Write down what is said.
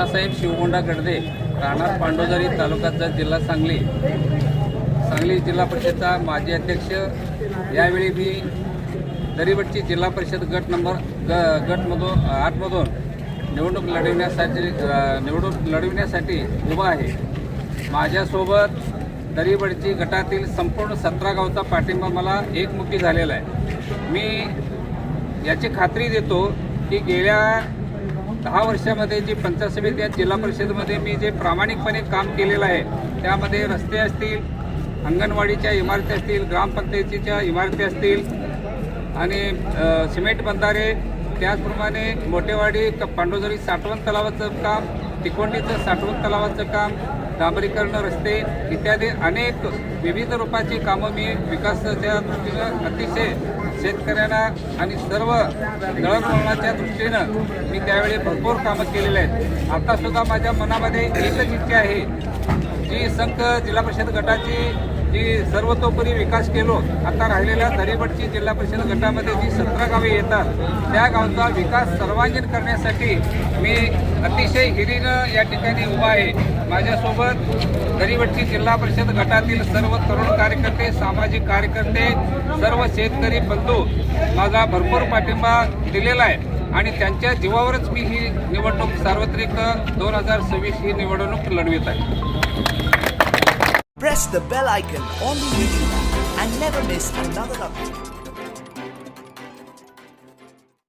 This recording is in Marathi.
अण्णासाहेब शिवगोंडा गडदे, राहणार पांडोजारी, तालुका जत, जिल्हा सांगली जिल्हा परिषदचा माजी अध्यक्ष। यावेळी मी दरीवटची जिल्हा परिषद गटमधून 8 निवडणूक लढविण्यासाठी उभा आहे। माझ्यासोबत दरीवटची गटातील संपूर्ण 17 गावचा पाठिंबा मला एकमुखी झालेला आहे। मी याची खात्री देतो की गेल्या 10 वर्षामध्ये जी पंचायत समिती आणि जिल्हा परिषदेमध्ये मी जे प्रामाणिकपणे काम केलेलं आहे, त्यामध्ये रस्ते असतील, अंगणवाडीच्या इमारती असतील, ग्रामपंचायतीच्या इमारती असतील आणि सिमेंट बंधारे, त्याचप्रमाणे मोठेवाडी पांडोजारी साठवण तलावाचं काम, तिकोंडीचं साठवण तलावाचं काम, डांबरीकरण रस्ते इत्यादी अनेक विविध रूपाची कामं मी विकासाच्या दृष्टीनं अतिशय शेतकऱ्यांना आणि सर्व दळणवळणाच्या दृष्टीनं मी त्यावेळी भरपूर कामं केलेली आहेत। आतासुद्धा माझ्या मनामध्ये एकच इच्छा आहे जी संघ जिल्हा परिषद गटाची जी सर्वतोपरी विकास केलो, आता राहिलेल्या दरीवटची जिल्हा परिषद गटामध्ये जी 17 गावे येतात त्या गावचा विकास सर्वांगीण करण्यासाठी मी अतिशय हिरीनं या ठिकाणी उभा आहे। माझ्यासोबत दरीवटची जिल्हा परिषद गटातील सर्व तरुण कार्यकर्ते, सामाजिक कार्यकर्ते, सर्व शेतकरी बंधू माझा भरपूर पाठिंबा दिलेला आहे आणि त्यांच्या जीवावरच मी ही निवडणूक सार्वत्रिक 2026 ही निवडणूक लढवित आहे। Press the bell icon on the YouTube and never miss another update.